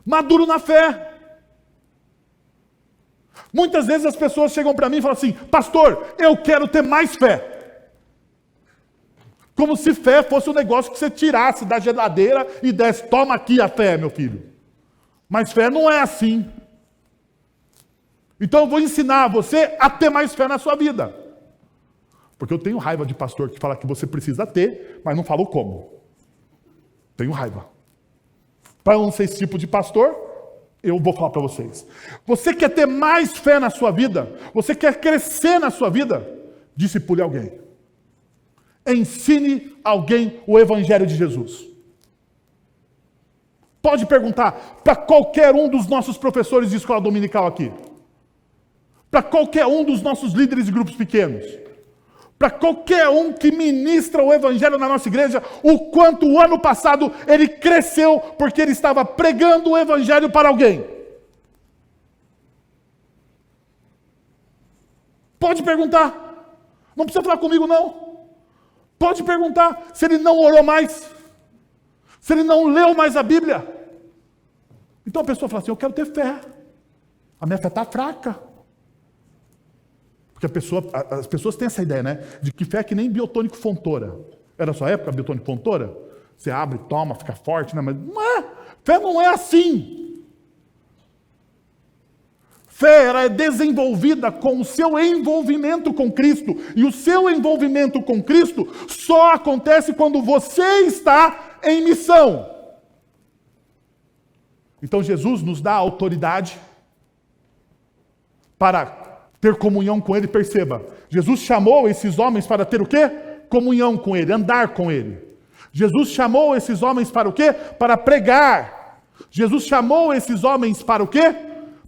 Maduro na fé. Muitas vezes as pessoas chegam para mim e falam assim: pastor, eu quero ter mais fé. Como se fé fosse um negócio que você tirasse da geladeira e desse: toma aqui a fé, meu filho. Mas fé não é assim. Então eu vou ensinar você a ter mais fé na sua vida. Porque eu tenho raiva de pastor que fala que você precisa ter, mas não fala o como. Tenho raiva. Para eu não ser esse tipo de pastor, eu vou falar para vocês. Você quer ter mais fé na sua vida? Você quer crescer na sua vida? Discipule alguém. Ensine alguém o Evangelho de Jesus. Pode perguntar para qualquer um dos nossos professores de escola dominical aqui. Para qualquer um dos nossos líderes de grupos pequenos. Para qualquer um que ministra o Evangelho na nossa igreja, o quanto o ano passado ele cresceu porque ele estava pregando o Evangelho para alguém. Pode perguntar. Não precisa falar comigo, não. Pode perguntar se ele não orou mais. Se ele não leu mais a Bíblia. Então a pessoa fala assim: eu quero ter fé. A minha fé está fraca. Porque as pessoas têm essa ideia, né? De que fé é que nem biotônico Fontoura. Era a sua época, biotônico Fontoura? Você abre, toma, fica forte, né? Mas não é. Fé não é assim. Fé, ela é desenvolvida com o seu envolvimento com Cristo. E o seu envolvimento com Cristo só acontece quando você está em missão. Então Jesus nos dá autoridade para ter comunhão com Ele. Perceba, Jesus chamou esses homens para ter o quê? Comunhão com Ele, andar com Ele. Jesus chamou esses homens para o quê? Para pregar. Jesus chamou esses homens para o quê?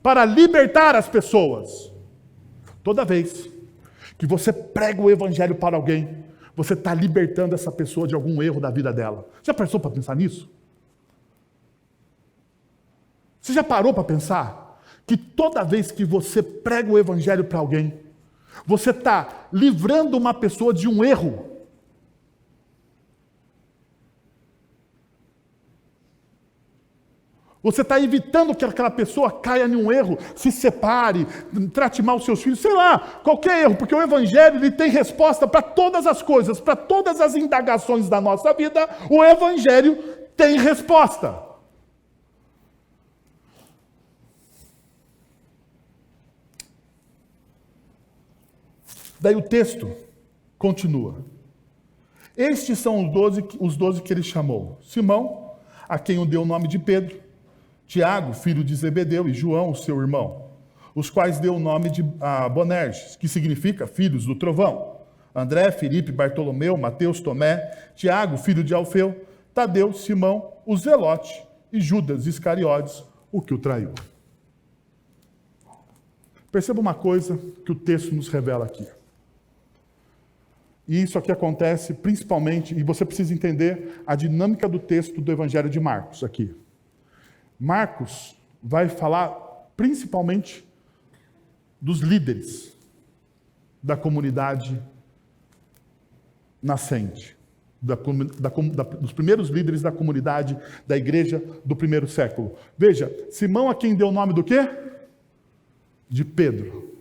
Para libertar as pessoas. Toda vez que você prega o Evangelho para alguém, você está libertando essa pessoa de algum erro da vida dela. Já pensou para pensar nisso? Você já parou para pensar que toda vez que você prega o evangelho para alguém, você está livrando uma pessoa de um erro? Você está evitando que aquela pessoa caia em um erro, se separe, trate mal os seus filhos, sei lá, qualquer erro, porque o Evangelho ele tem resposta para todas as coisas, para todas as indagações da nossa vida, o Evangelho tem resposta. Daí o texto continua. Estes são os 12 que ele chamou: Simão, a quem o deu o nome de Pedro, Tiago, filho de Zebedeu, e João, seu irmão, os quais deu o nome de Boanerges, que significa filhos do trovão. André, Filipe, Bartolomeu, Mateus, Tomé, Tiago, filho de Alfeu, Tadeu, Simão, o Zelote e Judas Iscariotes, o que o traiu. Perceba uma coisa que o texto nos revela aqui. E isso aqui acontece principalmente, e você precisa entender a dinâmica do texto do Evangelho de Marcos aqui. Marcos vai falar principalmente dos líderes da comunidade nascente, dos primeiros líderes da comunidade da igreja do primeiro século. Veja, Simão a quem deu o nome do quê? De Pedro.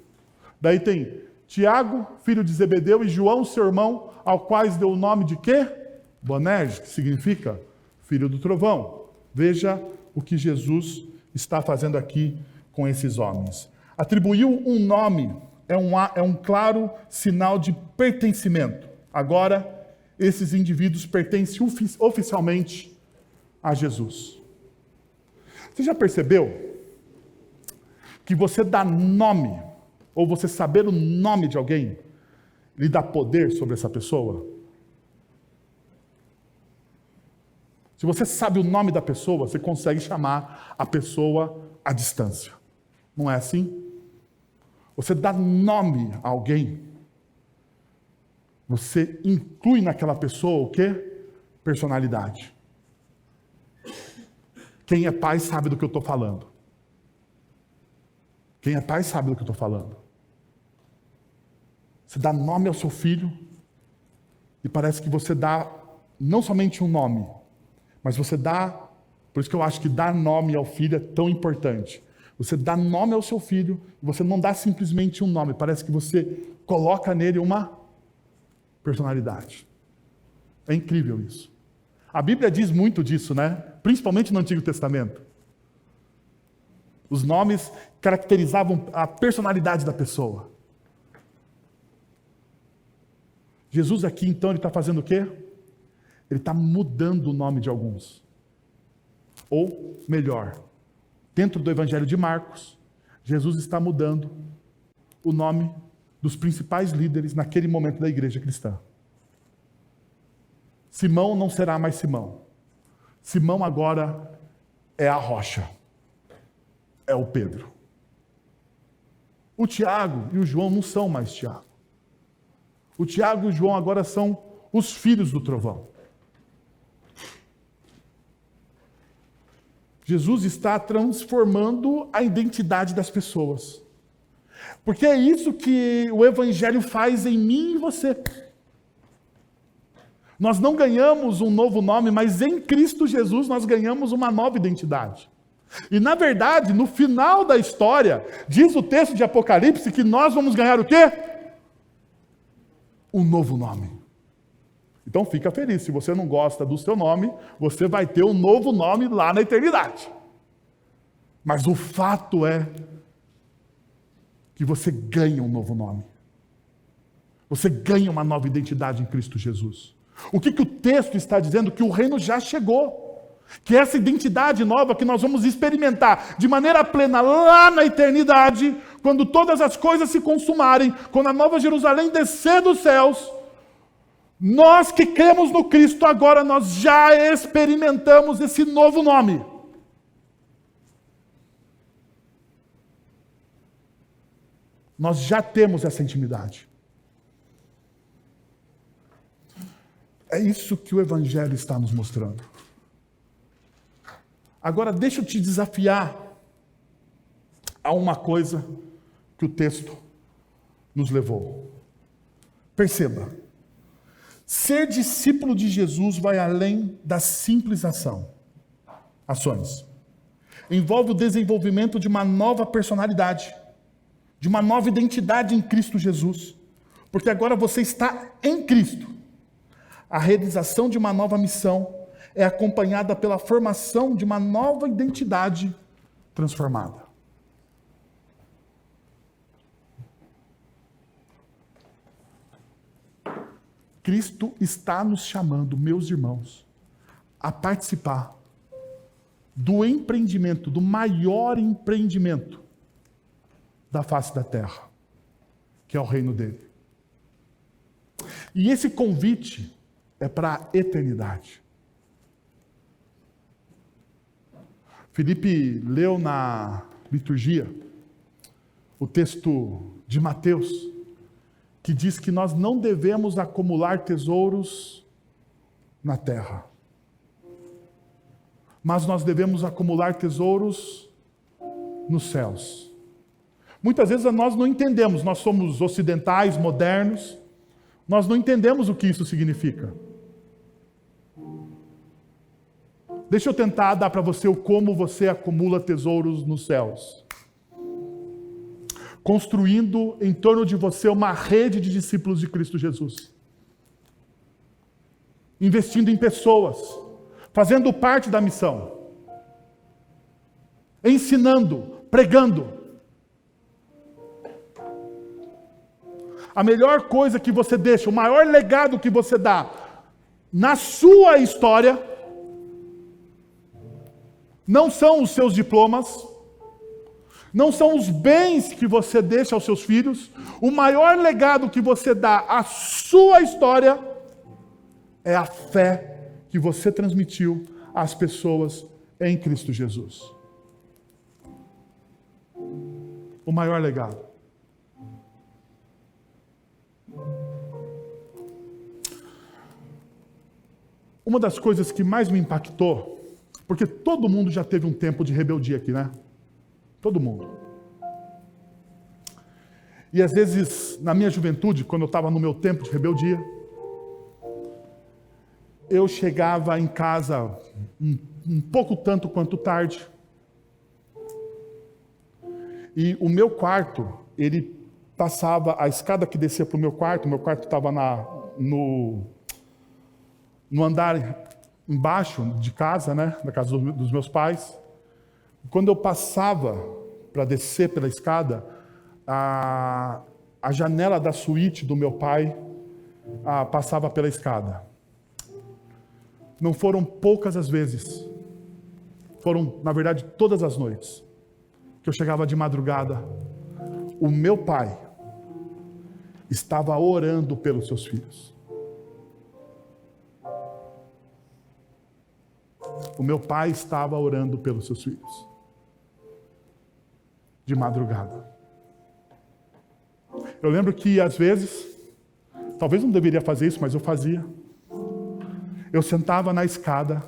Daí tem Tiago, filho de Zebedeu, e João, seu irmão, ao quais deu o nome de quê? Boanerges, que significa filho do trovão. Veja o que Jesus está fazendo aqui com esses homens. Atribuiu um nome, é um claro sinal de pertencimento. Agora, esses indivíduos pertencem oficialmente a Jesus. Você já percebeu que você dá nome, ou você saber o nome de alguém, lhe dá poder sobre essa pessoa? Se você sabe o nome da pessoa, você consegue chamar a pessoa à distância. Não é assim? Você dá nome a alguém, você inclui naquela pessoa o quê? Personalidade. Quem é pai sabe do que eu estou falando. Quem é pai sabe do que eu estou falando. Você dá nome ao seu filho e parece que você dá não somente um nome, mas você dá, por isso que eu acho que dar nome ao filho é tão importante. Você dá nome ao seu filho, e você não dá simplesmente um nome, parece que você coloca nele uma personalidade. É incrível isso. A Bíblia diz muito disso, né? Principalmente no Antigo Testamento. Os nomes caracterizavam a personalidade da pessoa. Jesus aqui, então, ele está fazendo o quê? Ele está mudando o nome de alguns. Ou, melhor, dentro do Evangelho de Marcos, Jesus está mudando o nome dos principais líderes naquele momento da igreja cristã. Simão não será mais Simão. Simão agora é a rocha. É o Pedro. O Tiago e o João não são mais Tiago. O Tiago e o João agora são os filhos do trovão. Jesus está transformando a identidade das pessoas. Porque é isso que o Evangelho faz em mim e você. Nós não ganhamos um novo nome, mas em Cristo Jesus nós ganhamos uma nova identidade. E na verdade, no final da história, diz o texto de Apocalipse que nós vamos ganhar o quê? Um novo nome. Então fica feliz, se você não gosta do seu nome, você vai ter um novo nome lá na eternidade. Mas o fato é que você ganha um novo nome. Você ganha uma nova identidade em Cristo Jesus. O que o texto está dizendo? Que o reino já chegou. Que essa identidade nova que nós vamos experimentar de maneira plena lá na eternidade, quando todas as coisas se consumarem, quando a nova Jerusalém descer dos céus, nós que cremos no Cristo agora, nós já experimentamos esse novo nome. Nós já temos essa intimidade. É isso que o Evangelho está nos mostrando. Agora, deixa eu te desafiar a uma coisa que o texto nos levou. Perceba, ser discípulo de Jesus vai além da simples ações. Envolve o desenvolvimento de uma nova personalidade, de uma nova identidade em Cristo Jesus. Porque agora você está em Cristo. A realização de uma nova missão é acompanhada pela formação de uma nova identidade transformada. Cristo está nos chamando, meus irmãos, a participar do empreendimento, do maior empreendimento da face da terra, que é o reino dele. E esse convite é para a eternidade. Felipe leu na liturgia o texto de Mateus, que diz que nós não devemos acumular tesouros na terra, mas nós devemos acumular tesouros nos céus. Muitas vezes nós não entendemos, nós somos ocidentais, modernos, nós não entendemos o que isso significa. Deixa eu tentar dar para você o como você acumula tesouros nos céus. Construindo em torno de você uma rede de discípulos de Cristo Jesus. Investindo em pessoas, fazendo parte da missão. Ensinando, pregando. A melhor coisa que você deixa, o maior legado que você dá na sua história, não são os seus diplomas, não são os bens que você deixa aos seus filhos. O maior legado que você dá à sua história é a fé que você transmitiu às pessoas em Cristo Jesus. O maior legado. Uma das coisas que mais me impactou, porque todo mundo já teve um tempo de rebeldia aqui, né? Todo mundo. E às vezes, na minha juventude, quando eu estava no meu tempo de rebeldia, eu chegava em casa um pouco tanto quanto tarde. E o meu quarto, ele passava, a escada que descia para o meu quarto estava no andar embaixo de casa, né? Na casa dos meus pais. Quando eu passava para descer pela escada, a janela da suíte do meu pai passava pela escada. Não foram poucas as vezes, foram, na verdade, todas as noites, que eu chegava de madrugada, o meu pai estava orando pelos seus filhos. O meu pai estava orando pelos seus filhos. De madrugada. Eu lembro que às vezes, talvez não deveria fazer isso, mas eu fazia. Eu sentava na escada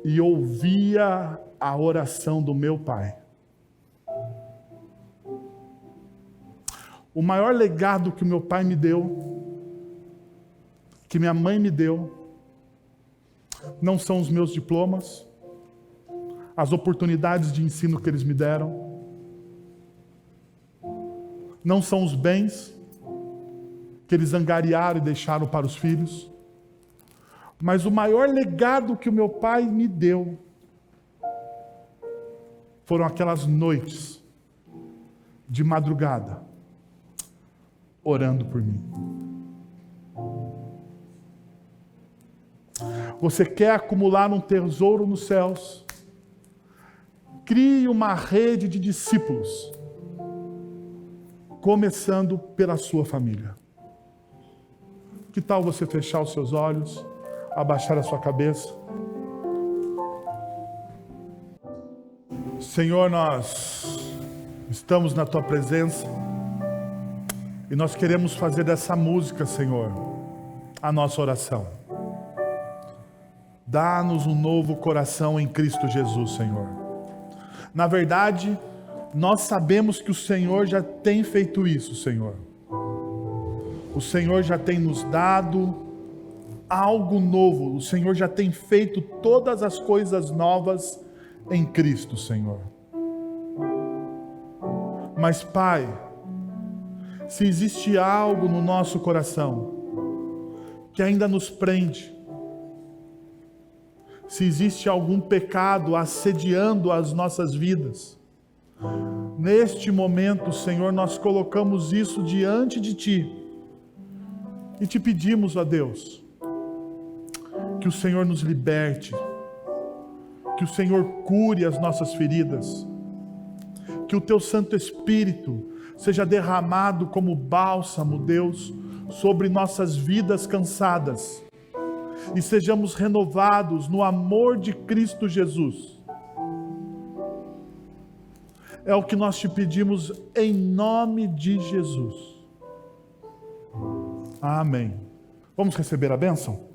e ouvia a oração do meu pai. O maior legado que o meu pai me deu, que minha mãe me deu, não são os meus diplomas, as oportunidades de ensino que eles me deram, não são os bens que eles angariaram e deixaram para os filhos, mas o maior legado que o meu pai me deu foram aquelas noites de madrugada orando por mim. Você quer acumular um tesouro nos céus? Crie uma rede de discípulos, começando pela sua família. Que tal você fechar os seus olhos, abaixar a sua cabeça? Senhor, nós estamos na tua presença e nós queremos fazer dessa música, Senhor, a nossa oração. Dá-nos um novo coração em Cristo Jesus, Senhor. Na verdade, nós sabemos que o Senhor já tem feito isso, Senhor. O Senhor já tem nos dado algo novo. O Senhor já tem feito todas as coisas novas em Cristo, Senhor. Mas, Pai, se existe algo no nosso coração que ainda nos prende, se existe algum pecado assediando as nossas vidas, neste momento, Senhor, nós colocamos isso diante de Ti e te pedimos, ó Deus, que o Senhor nos liberte, que o Senhor cure as nossas feridas, que o Teu Santo Espírito seja derramado como bálsamo, Deus, sobre nossas vidas cansadas, e sejamos renovados no amor de Cristo Jesus. É o que nós te pedimos em nome de Jesus. Amém. Vamos receber a bênção?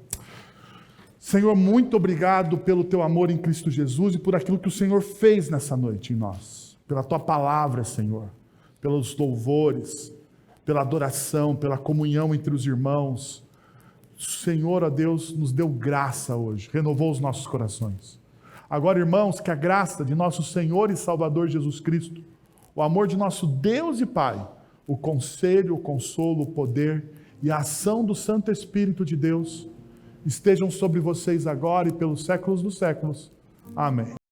Senhor, muito obrigado pelo teu amor em Cristo Jesus e por aquilo que o Senhor fez nessa noite em nós. Pela tua palavra, Senhor, pelos louvores, pela adoração, pela comunhão entre os irmãos. O Senhor, ó Deus, nos deu graça hoje, renovou os nossos corações. Agora, irmãos, que a graça de nosso Senhor e Salvador Jesus Cristo, o amor de nosso Deus e Pai, o conselho, o consolo, o poder e a ação do Santo Espírito de Deus estejam sobre vocês agora e pelos séculos dos séculos. Amém.